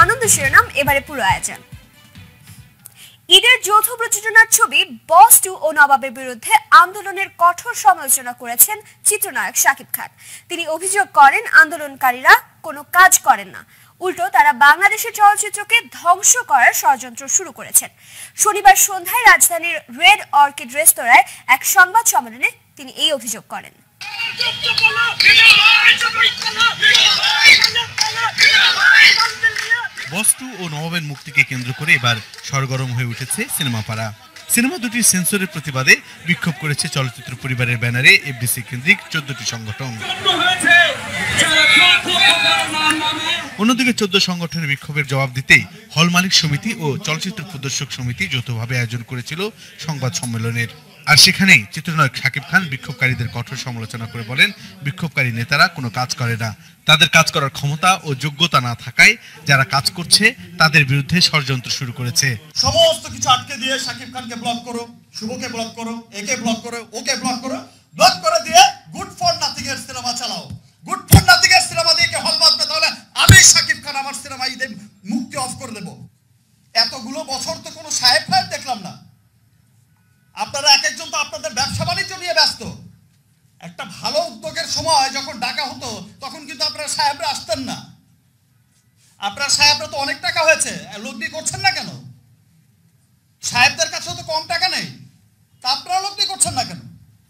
আনন্দ শিরোনাম এবারে পুরো আয়োজন। ঈদের যৌথ প্রযোজনার ছবি বস 2 ও নবাবের বিরুদ্ধে আন্দোলনের কঠোর সমালোচনা করেছেন চিত্রনায়ক শাকিব খান। তিনি অভিযোগ করেন আন্দোলনকারীরা কোনো কাজ করেন না, উল্টো তারা বাংলাদেশের চলচ্চিত্রকে ধ্বংস করার ষড়যন্ত্র শুরু করেছেন। শনিবার সন্ধ্যায় রাজধানীর রেড অর্কিড রেস্তোরাঁয় এক সংবাদ সম্মেলনে তিনি এই অভিযোগ করেন। বস 2 ও নবাবের মুক্তিকে কেন্দ্র করে এবার সরগরম হয়ে উঠেছে সিনেমা পাড়া। সিনেমা দুটির সেন্সরের প্রতিবাদে বিক্ষোভ করেছে চলচ্চিত্র পরিবারের ব্যানারে এফডিসি কেন্দ্রিক 14টি সংগঠন। অন্যদিকে 14 সংগঠনের বিক্ষোভের জবাব দিতেই হল মালিক সমিতি ও চলচ্চিত্র প্রদর্শক সমিতি যৌথভাবে আয়োজন করেছিল সংবাদ সম্মেলনের। আর সেখানেই চিত্রনায়ক শাকিব খান বিক্ষোভকারীদের কঠোর সমালোচনা করে বলেন, বিক্ষোভকারী নেতারা কোনো কাজ করে না, তাদের কাজ করার ক্ষমতা ও যোগ্যতা না থাকায় যারা কাজ করছে তাদের বিরুদ্ধে ষড়যন্ত্র শুরু করেছে। সমস্ত কিছু আটকে দিয়ে শাকিব খানকে ব্লক করো, শুভকে ব্লক করো, একে ব্লক করো, ওকে ব্লক করো, ব্লক করে দিয়ে গুড ফর নাথিং এর সিনেমা চালাও। গুড ফর নাথিং এর সিনেমা দিয়ে কে হল বাঁধবে? তাহলে আমি শাকিব খান আমার সিনেমা ঈদে মুক্তি অফ করে দেব। এতগুলো বছর তো কোনো সাহেব ফাহেব দেখলাম না। আপনারা এক একজন তো আপনাদের ব্যবসা বাণিজ্য নিয়ে ব্যস্ত। একটা ভালো উদ্যোগের সময় যখন ডাকা হতো তখন কিন্তু আপনারা সাহেবরা আসতেন না। আপনার সাহেবরা তো অনেক টাকা হয়েছে, লগ্নি করছেন না কেন? সাহেবদের কাছেও তো কম টাকা নেই, তা আপনারা লগ্নি করছেন না কেন?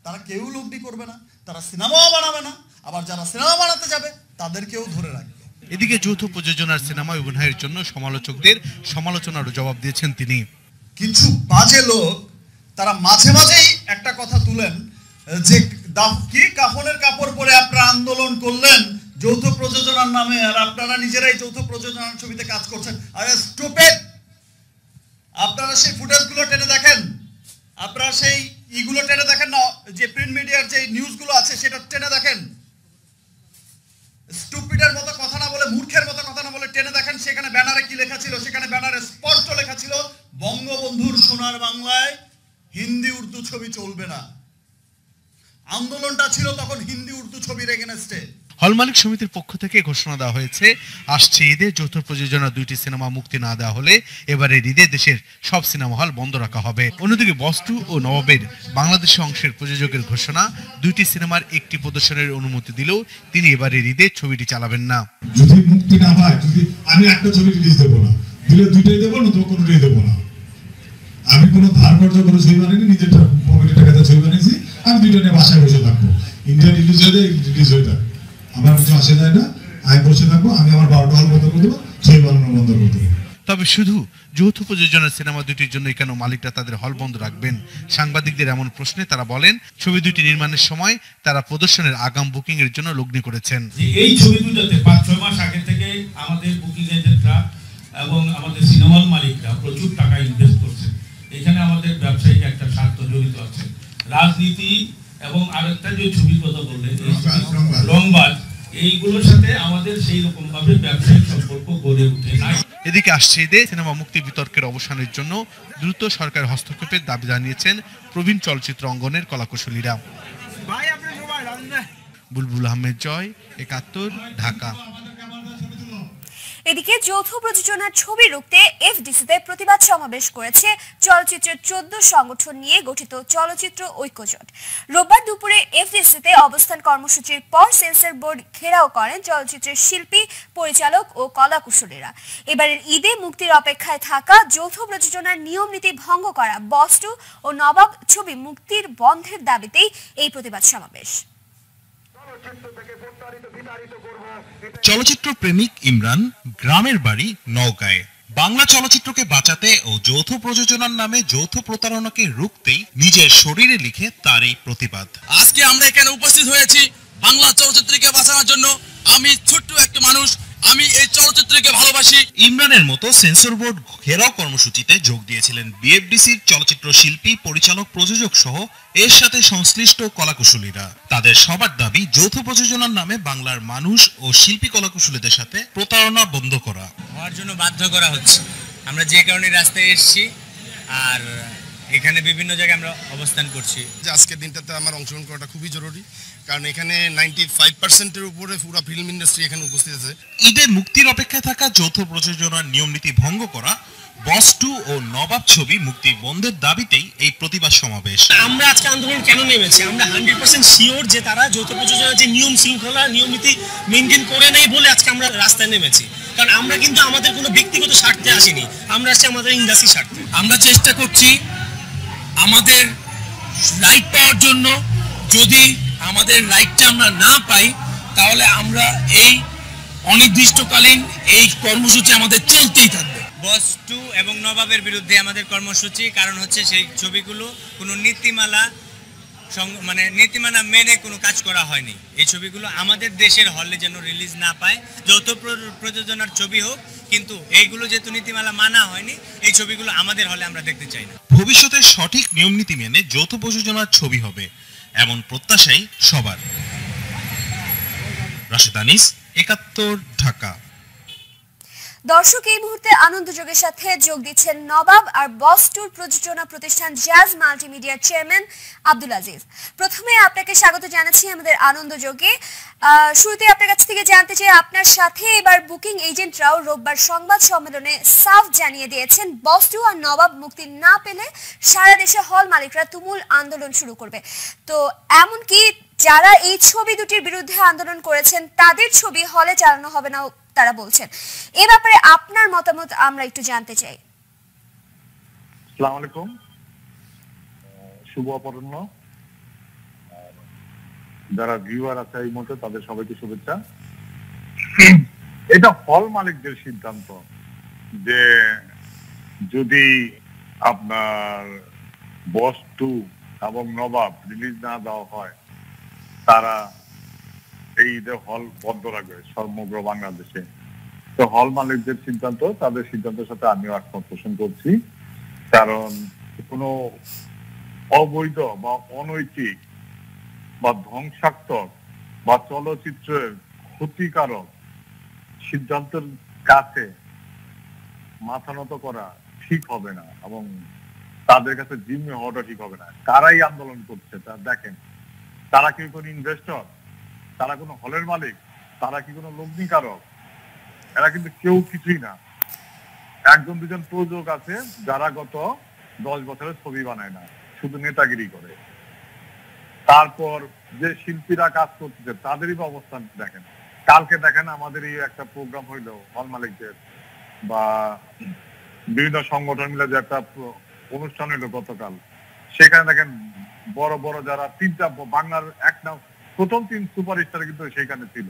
তারা কেউ লগ্নি করবে না, তারা সিনেমাও বানাবে না, আবার যারা সিনেমা বানাতে যাবে তাদেরকেও ধরে রাখবে। এদিকে যৌথ প্রযোজনার সিনেমা অভিনয়ের জন্য সমালোচকদের সমালোচনারও জবাব দিয়েছেন তিনি। কিছু বাজে লোক তারা মাঝে মাঝেই একটা কথা তুলেন যে কি কাফনের কাপড় পরে আপনারা আন্দোলন করলেন যৌথ প্রযোজনার নামে, আর আপনারা নিজেরাই যৌথ প্রযোজনার ছবিতে কাজ করছেন। আরে স্টুপিড! আপনারা সেই ফুটেজগুলো টেনে দেখেন, আপনারা সেই ইগুলো টেনে দেখেন না, যে প্রিন্ট মিডিয়ার যে নিউজগুলো আছে সেটা টেনে দেখেন। স্টুপিডের মতো কথা না বলে, মূর্খের মতো কথা না বলে টেনে দেখেন সেখানে ব্যানারে কি লেখা ছিল। সেখানে ব্যানারে স্পষ্ট লেখা ছিল, বঙ্গবন্ধুর সোনার বাংলায় হিন্দি উর্দু ছবি চলবে না। আন্দোলনটা ছিল তখন হিন্দি উর্দু ছবির এগেনস্টে। হল মালিক সমিতির পক্ষ থেকে ঘোষণা দেওয়া হয়েছে, আসছে ঈদে যৌথ প্রযোজনা 2টি সিনেমা মুক্তি না দেওয়া হলে এবারের ঈদে দেশের সব সিনেমা হল বন্ধ রাখা হবে। অন্যদিকে বস 2 ও নবাবের বাংলাদেশি অংশের প্রযোজকের ঘোষণা, 2টি সিনেমার একটি প্রদর্শনের অনুমতি দিলেও তিনি এবারের ঈদে ছবিটি চালাবেন না। যদি মুক্তি না হয়, যদি আমি একটা ছবি রিলিজ দেবো না, দিলে 2টাই দেবো না, তো কোনোটাই দেবো না। আমি কোনো ধার কর্জ করে ছবি বানিয়ে নিজের পকেটে টাকাতে ছবি বানিয়েছি, আমি 2টা নিয়ে বাসায় বসে থাকবো। ইন্ডিয়া রিলিজ হয়ে যায়, রিলিজ হয়ে যায়, আমার কিছু আসে যায় না, আমি বসে থাকবো। আমি আমার 12টা হল বন্ধ করে দেবো, ছবি বানানো বন্ধ করে দেবো। তবে শুধু যৌথ প্রযোজনার সিনেমা 2টির জন্যই কেন মালিকরা তাদের হল বন্ধ রাখবেন? সাংবাদিকদের এমন প্রশ্নে তারা বলেন, ছবি 2টি নির্মাণের সময় তারা প্রদর্শনের আগাম বুকিং এর জন্য লগ্নি করেছেন। এই ছবি দুটোতে 5-6 মাস আগে থেকে আমাদের বুকিং এজেন্টরা এবং আমাদের সিনেমা হল মালিকরা প্রচুর টাকা ইনভেস্ট করছে। এখানে আমাদের ব্যবসায়িক একটা স্বার্থ জড়িত আছে, রাজনীতি এবং আরেকটা যে ছবির কথা বললেন রংবাজ, এইগুলোর সাথে আমাদের সেই রকম ভাবে ব্যবসায়িক সম্পর্ক গড়ে ওঠে নাই। এদিকে আসছে ঈদে সিনেমা মুক্তি বিতর্কের অবসানের জন্য দ্রুত সরকার হস্তক্ষেপের দাবি জানিয়েছেন প্রবীণ চলচ্চিত্র অঙ্গনের কলাকুশলীরা। বুলবুল আহমেদ জয়, 71, ঢাকা। এদিকে যৌথ প্রযোজনার ছবি রুখতে এফডিসিতে প্রতিবাদ সমাবেশ করেছে চলচ্চিত্রের 14 সংগঠন নিয়ে গঠিত চলচ্চিত্র ঐক্যজোট। রোববার দুপুরে এফডিসিতে অবস্থান কর্মসূচির পর সেন্সর বোর্ড ঘেরাও করেন চলচ্চিত্রের শিল্পী, পরিচালক ও কলাকুশলীরা। এবারের ঈদে মুক্তির অপেক্ষায় থাকা যৌথ প্রযোজনার নিয়ম নীতি ভঙ্গ করা বস 2 ও নবাব ছবি মুক্তির বন্ধের দাবিতেই এই প্রতিবাদ সমাবেশ। চলচ্চিত্র প্রেমিক ইমরান, গ্রামের বাড়ি নওগাঁয়। বাংলা চলচ্চিত্রকে বাঁচাতে ও যৌথ প্রযোজনার নামে যৌথ প্রতারণাকে রুখতেই নিজের শরীরে লিখে তার এই প্রতিবাদ। আজকে আমরা এখানে উপস্থিত হয়েছি বাংলা চলচ্চিত্রকে বাঁচানোর জন্য। আমি ছোট্ট একটা মানুষ, আমি এই চলচ্চিত্রকে ভালোবাসি। ইমরানের মতো সেন্সর বোর্ড ঘেরাও কর্মসূচিতে যোগ দিয়েছিলেন বিএফডিসির চলচ্চিত্র শিল্পী, পরিচালক, প্রযোজক সহ এর সাথে সংশ্লিষ্ট কলাকুশলীরা। তাদের সবার দাবি, যৌথ প্রযোজনার নামে বাংলার মানুষ ও শিল্পী কলাকুশলীদের সাথে প্রতারণা বন্ধ করা। হওয়ার জন্য বাধ্য করা হচ্ছে। আমরা যে কারণে রাস্তায় এসেছি, আর এখানে বিভিন্ন জায়গায় আমরা অবস্থান করছি। যে আজকের দিনটাতে আমার অংশগ্রহণ করাটা খুবই জরুরি, কারণ এখানে 95%-এর উপরে পুরো ফিল্ম ইন্ডাস্ট্রি এখানে উপস্থিত আছে। ঈদে মুক্তির অপেক্ষায় থাকা যৌথ প্রযোজনার নিয়ম নীতি ভঙ্গ করা বস 2 ও নবাব ছবি মুক্তি বন্ধের দাবিতেই এই প্রতিবাদ সমাবেশ। আমরা আজকে আন্দোলন কেন নেমেছি? আমরা 100% শিওর যে তারা যৌথ প্রযোজনার যে নিয়ম শৃঙ্খলা নিয়ম নীতি মেনটেন করে নেই বলে আজকে আমরা রাস্তায় নেমেছি। কারণ আমরা কিন্তু আমাদের কোনো ব্যক্তিগত স্বার্থে আসিনি, আমরা আসছি আমাদের ইন্ডাস্ট্রি স্বার্থে। আমরা চেষ্টা করছি আমাদের রাইট পাওয়ার জন্য। যদি আমাদের রাইটটা আমরা না পাই তাহলে আমরা এই অনির্দিষ্টকালীন এই কর্মসূচি আমাদের চলতেই থাকবে। বস 2 এবং নবাবের বিরুদ্ধে আমাদের কর্মসূচি, কারণ হচ্ছে সেই ছবিগুলো কোনো নীতিমালা মেনে কোনো কাজ করা হয়নি। এই ছবিগুলো আমাদের দেশের হলে যেন রিলিজ না পায়, যৌথ প্রযোজনার ছবি হোক, কিন্তু এইগুলো যেহেতু নীতিমালা মানা হয়নি, এই ছবিগুলো আমাদের হলে আমরা দেখতে চাই না। ভবিষ্যতে সঠিক নিয়ম নীতি মেনে যৌথ প্রযোজনার ছবি হবে এমন প্রত্যাশাই সবার। রাশেদ আনিস, 71, ঢাকা। দর্শক, এই মুহূর্তে আনন্দযোগের সাথে যোগ দিচ্ছেন নবাব আর বস 2 প্রযোজনা প্রতিষ্ঠান জ্যাজ মাল্টিমিডিয়ার চেয়ারম্যান আব্দুল আজিজ। প্রথমে আপনাকে স্বাগত জানাচ্ছি আমাদের আনন্দযোগে। শুরুতে আপনার কাছ থেকে জানতে চাই, আপনার সাথে এবার বুকিং এজেন্টরাও রোববার সংবাদ সম্মেলনে সাফ জানিয়ে দিয়েছেন বস 2 আর নবাব মুক্তি না পেলে সারা দেশে হল মালিকরা তুমুল আন্দোলন শুরু করবে। তো এমনকি যারা এই ছবি দুটির বিরুদ্ধে আন্দোলন করেছেন তাদের ছবি হলে চালানো হবে না তারা বলছেন। এ ব্যাপারে আপনার মতামত আমরা একটু জানতে চাই। আসসালামু আলাইকুম, শুভ অপরাহ্ন। যারা ভিউয়ার আছে এই মুহূর্তে তাদের সবাইকে শুভেচ্ছা। এটা হল মালিকদের সিদ্ধান্ত যে যদি আপনার বস 2 এবং নবাব রিলিজ না দেওয়া হয় তারা এই ঈদে হল বন্ধ রাখবে সমগ্র বাংলাদেশে। তো হল মালিকদের সিদ্ধান্ত, তাদের সিদ্ধান্তের সাথে আমিও একমত পোষণ করছি। কারণ কোনো অবৈধ বা অনৈতিক বা ধ্বংসাত্মক বা চলচ্চিত্রের ক্ষতিকারক সিদ্ধান্তের কাছে মাথা নত করা ঠিক হবে না এবং তাদের কাছে জিম্মি হওয়াটা ঠিক হবে না। কারাই আন্দোলন করছে তা দেখেন, তারা কি কোনো ইনভেস্টর, তারা কোনো হলের মালিক, তারা কি কোনো লগ্নিকারক? এরা কিন্তু কেউ কিছুই না। 1-2জন প্রযোজক আছে যারা গত 10 বছরের ছবি বানায় না, শুধু নেতাগিরি করে। তারপর যে শিল্পীরা কাজ করতেছে তাদেরই বা অবস্থান দেখেন। কালকে দেখেন আমাদের এই একটা প্রোগ্রাম হইলো হল মালিকদের বা বিভিন্ন সংগঠন মিলে যে একটা অনুষ্ঠান হইলো গতকাল, সেখানে দেখেন বড় বড় যারা 3টা বাংলার প্রথম 3 সুপারস্টার কিন্তু সেখানে ছিল।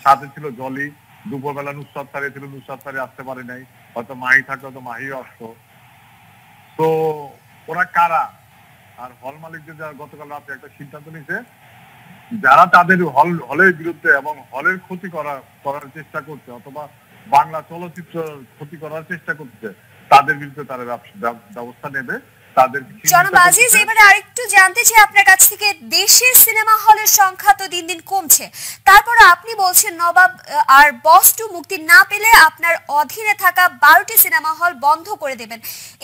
সাথে ছিল জলি, দুপুরবেলা নুসরাত সারি ছিল, নুসরাত সারি আসতে পারে নাই, হয়তো মাহি থাকলে হয়তো মাহিও আসতো। তো ওরা কারা? আর হল মালিকদের যারা গতকাল রাতে একটা সিদ্ধান্ত নিছে, যারা তাদের হলের বিরুদ্ধে এবং হলের ক্ষতি করার চেষ্টা করছে অথবা বাংলা চলচ্চিত্র ক্ষতি করার চেষ্টা করছে, তাদের বিরুদ্ধে তারা ব্যবস্থা নেবে। জনাব আজিজ, এবারে আরেকটু জানতে চাই আপনার কাছ থেকে, দেশের সিনেমা হলের সংখ্যা তো দিন দিন কমছে, তারপর আপনি বলছেন নবাব আর বস 2 মুক্তি না পেলে আপনার অধীনে থাকা 12টি সিনেমা হল বন্ধ করে দেবেন।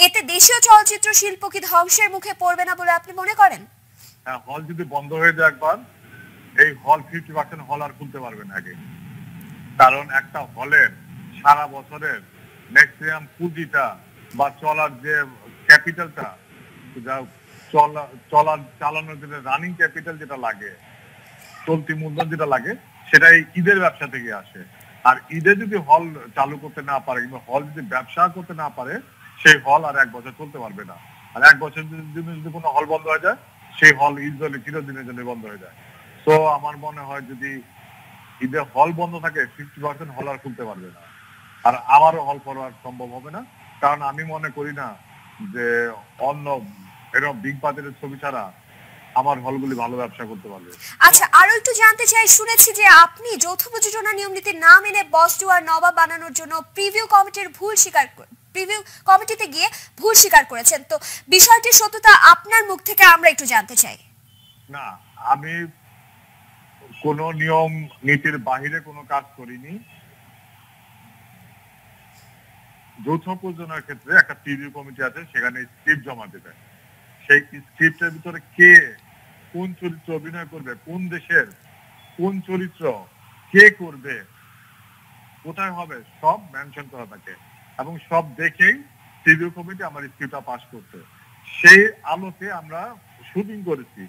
এতে দেশীয় চলচ্চিত্র শিল্প কি ধ্বংসের মুখে পড়বে না বলে আপনি মনে করেন? হ্যাঁ, হল যদি বন্ধ হয়ে যায় একবার, এই হল 50% হল আর খুলতে পারবে না আগে। কারণ একটা হলের সারা বছরের ম্যাক্সিমাম পুঁজিটা বা চলার যে ক্যাপিটালটা, চালানোর জন্য রানিং ক্যাপিটাল যেটা লাগে, চলতি মূলধন যেটা লাগে, সেটাই ঈদের ব্যবসা থেকে আসে। আর ঈদে যদি হল চালু করতে না পারে কিংবা হল যদি ব্যবসা করতে না পারে, সেই হল আর 1 বছর চলতে পারবে না। আর 1 বছরের জন্য যদি কোনো হল বন্ধ হয়ে যায়, সেই হল ইউজুয়ালি চিরদিনের জন্য বন্ধ হয়ে যায়। তো আমার মনে হয় যদি ঈদে হল বন্ধ থাকে, 50% হল আর খুলতে পারবে না, আর আমারও হল করা সম্ভব হবে না। কারণ আমি মনে করি না যে অন্য এরকম বিগ বাজেটের ছবি ছাড়া আমার হলগুলি ভালো ব্যবসা করতে পারবে। আচ্ছা, আরো একটু জানতে চাই, শুনেছি যে আপনি যৌথ প্রযোজনা নিয়ম নীতি না মেনে বস 2 আর নবাব বানানোর জন্য প্রিভিউ কমিটিতে গিয়ে ভুল স্বীকার করেছেন। তো বিষয়টির সত্যতা আপনার মুখ থেকে আমরা একটু জানতে চাই। না, আমি কোন নিয়ম নীতির বাহিরে কোনো কাজ করিনি। যৌথ প্রযোজনার ক্ষেত্রে একটা প্রিভিউ কমিটি আছে, সেখানে স্ক্রিপ্ট জমা দেবে। সেই স্ক্রিপ্টের ভিতরে কে কোন চরিত্র অভিনয় করবে, কোন দেশের কোন চরিত্র কে করবে, কোথায় হবে, সব মেনশন করা থাকে এবং সব দেখেই রিভিউ কমিটি আমার স্ক্রিপ্টটা পাস করছে। সেই আলোকে আমরা শুটিং করেছি,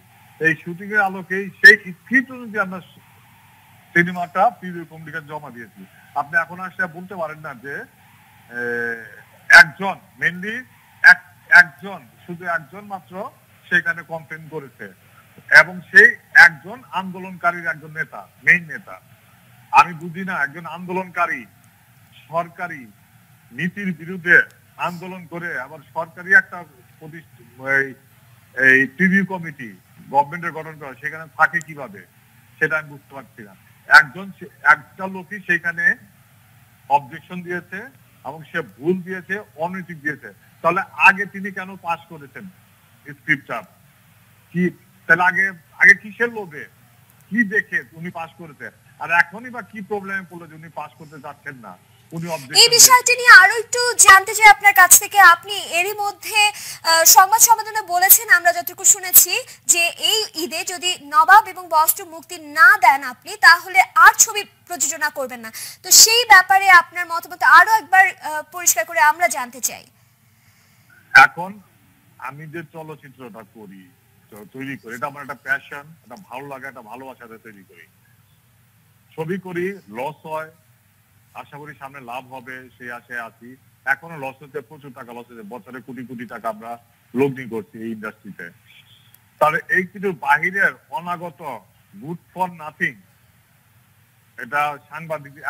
এই শুটিং এর আলোকেই সেই স্ক্রিপ্ট অনুযায়ী আমরা সিনেমাটা রিভিউ কমিটিকে জমা দিয়েছি। আপনি এখন আসলে বলতে পারেন না যে একজন মেনলি একজন শুধু একজন মাত্র সেখানে কমপ্লেন করেছে এবং সেই একজন আন্দোলনকারীর একজন নেতা, মেইন নেতা। আমি বুঝি না একজন আন্দোলনকারী সরকারি নীতির বিরুদ্ধে আন্দোলন করে আবার সরকারি একটা এই রিভিউ কমিটি গভর্নমেন্টের গঠন করা সেখানে থাকে কিভাবে সেটা আমি বুঝতে পারছি না। একটা লোকই সেখানে অবজেকশন দিয়েছে এবং সে ভুল দিয়েছে, অনৈতিক দিয়েছে। তাহলে আগে তিনি কেন পাস করেছেন স্ক্রিপ্টটা? কি তাহলে আগে কিসের লোভে কি দেখে উনি পাস করেছেন, আর এখনই বা কি প্রবলেমে পড়লো যে উনি পাস করতে যাচ্ছেন না? এই বিষয়টি নিয়ে আরো একটু জানতে চাই আপনার কাছ থেকে। আপনি এরই মধ্যে সংবাদ সম্মেলনে বলেছেন, আমরা যতটুকু শুনেছি, যে এই ঈদে যদি নবাব এবং বস টু মুক্তি না দেন আপনি, তাহলে আর ছবি প্রযোজনা করবেন না। তো সেই ব্যাপারে আপনার মতামত আরো একবার পরিষ্কার করে আমরা জানতে চাই। এখন আমি যে চলচ্চিত্রটা করি, তৈরি করি, এটা আমার একটা প্যাশন, একটা ভালো লাগা, একটা ভালোবাসাতে তৈরি করি। ছবি করি, লস হয়, আশা করি সামনে লাভ হবে সেই আশায় আছি। এখনো লস হচ্ছে, প্রচুর টাকা লস হচ্ছে, বছরে কোটি কোটি টাকা আমরা লগ্নি করছি এই ইন্ডাস্ট্রিতে। তাহলে এই কিছু বাহিরের অনাগত গুড ফর নাথিং, এটা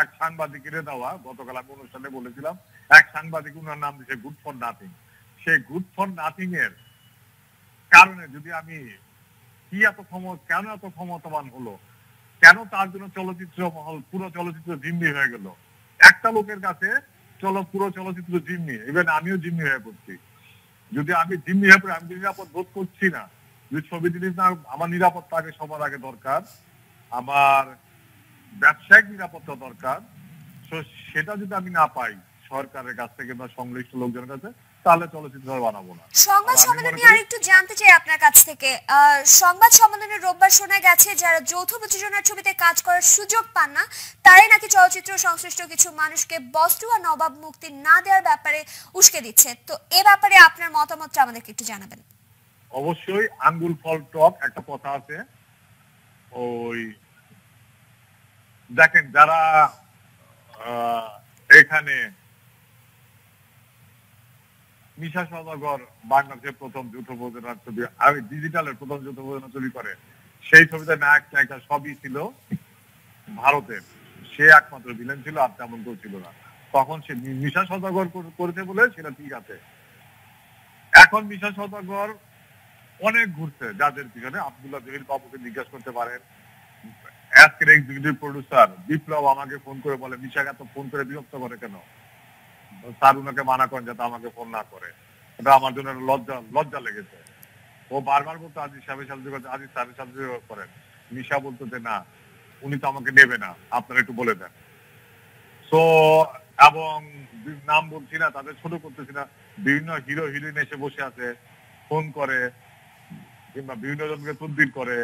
এক সাংবাদিকের দেওয়া, গতকাল আমি অনুষ্ঠানে বলেছিলাম, এক সাংবাদিক উনার নাম দিয়েছে গুড ফর নাথিং। সেই গুড ফর নাথিং এর কারণে যদি আমি কেন এত ক্ষমতাবান হলো, কেন তার জন্য চলচ্চিত্র মহল পুরো চলচ্চিত্র জিম্মি হয়ে গেল? একটা লোকের কাছে পুরো চলচ্চিত্র জিম্মি, ইভেন আমিও জিম্মি হয়ে পড়ছি। যদি আমি জিম্মি হয়ে পড়ি, আমি নিরাপদ বোধ করছি না। যদি ছবি জিনিস না, আমার নিরাপত্তা আগে সবার আগে দরকার, আমার ব্যবসায়িক নিরাপত্তা দরকার। সেটা যদি আমি না পাই সরকারের কাছ থেকে বা সংশ্লিষ্ট লোকজনের কাছে, তাহলে চলচ্চিত্র বানাবো না। সংবাদ সম্মেলন নিয়ে আরেকটু জানতে চাই আপনার কাছ থেকে। সংবাদ সম্মেলনে রোববার শোনা গেছে যারা যৌথ প্রযোজনার ছবিতে কাজ করার সুযোগ পান না, তারাই নাকি চলচ্চিত্র সংশ্লিষ্ট কিছু মানুষকে বস টু আর নবাব মুক্তি না দেওয়ার ব্যাপারে উস্কে দিচ্ছে। তো এ ব্যাপারে আপনার মতামতটা আমাদেরকে একটু জানাবেন। অবশ্যই আঙ্গুল ফল টক একটা কথা আছে। ওই দেখেন, যারা এখানে মিশা সওদাগর বাংলাদেশের প্রথম যৌথ প্রযোজনার ছবি, আমি ডিজিটালের প্রথম যৌথ প্রযোজনা ছবি করে, সেই ছবিতে নায়ক নায়িকা সবই ছিল ভারতের। সে একমাত্র ভিলেন ছিল, আর তেমন কেউ ছিল না। তখন সে মিশা সওদাগর করেছে বলে সেটা ঠিক আছে। এখন মিশা সওদাগর অনেক ঘুরছে যাদের পিছনে। আব্দুল্লাহ জহির বাবুকে জিজ্ঞাসা করতে পারেন। আজকের এক্সিকিউটিভ প্রডিউসার বিপ্লব আমাকে ফোন করে বলে, মিশাকে এত ফোন করে বিরক্ত করে কেন? স্যার উনাকে মানা করেন যাতে আমাকে ফোন না করে। এটা আমার জন্য লজ্জা লেগেছে। ও বারবার বলতো আজিজ সাহেবের সাথে, আজিজ স্যারের সাথে করেন। মিশা বলতো যে না, উনি তো আমাকে নেবে না, আপনারা একটু বলে দেন। তো এবং নাম বলছি না, তাদের ছোট করতেছি না, বিভিন্ন হিরো হিরোইন এসে বসে আছে, ফোন করে কিংবা বিভিন্ন জনকে তদবির করে।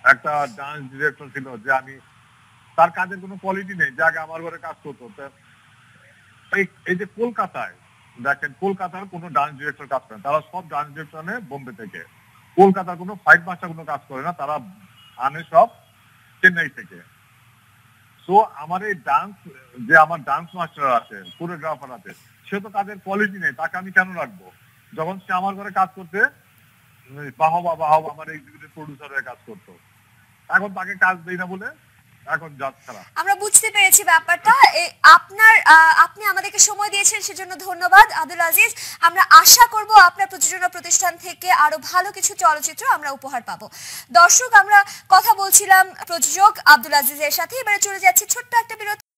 একটা ডান্স ডিরেক্টর ছিল যে আমি, তার কাজের কোনো কোয়ালিটি নেই, যে আগে আমার ঘরে কাজ করতো। এই যে কলকাতায় দেখেন, কলকাতার কোনো ডান্স ডিরেক্টর কাজ করে না, তারা সব ডান্স ডিরেক্টর আনে বোম্বে থেকে। কলকাতার কোনো ফাইট মাস্টার কোনো কাজ করে না, তারা আনে সব চেন্নাই থেকে। তো আমার এই ডান্স, যে আমার ডান্স মাস্টার আছে, কোরিওগ্রাফার আছে, সে তো কাজের কোয়ালিটি নেই, তাকে আমি কেন রাখবো? যখন সে আমার ঘরে কাজ করতে বাহবা আমার এক্সিকিউটিভ প্রডিউসার হয়ে কাজ করতো, এখন তাকে কাজ দেই না বলে এখন যাচ্ছে না। আমরা বুঝতে পেরেছি ব্যাপারটা। আপনি আমাদেরকে সময় দিয়েছেন সেজন্য ধন্যবাদ আব্দুল আজিজ। আমরা আশা করব আপনার প্রযোজনা প্রতিষ্ঠান থেকে আরো ভালো কিছু চলচ্চিত্র আমরা উপহার পাবো। দর্শক, আমরা কথা বলছিলাম প্রযোজক আব্দুল আজিজের সাথে। এবারে চলে যাচ্ছে ছোট্ট একটা বিরতি।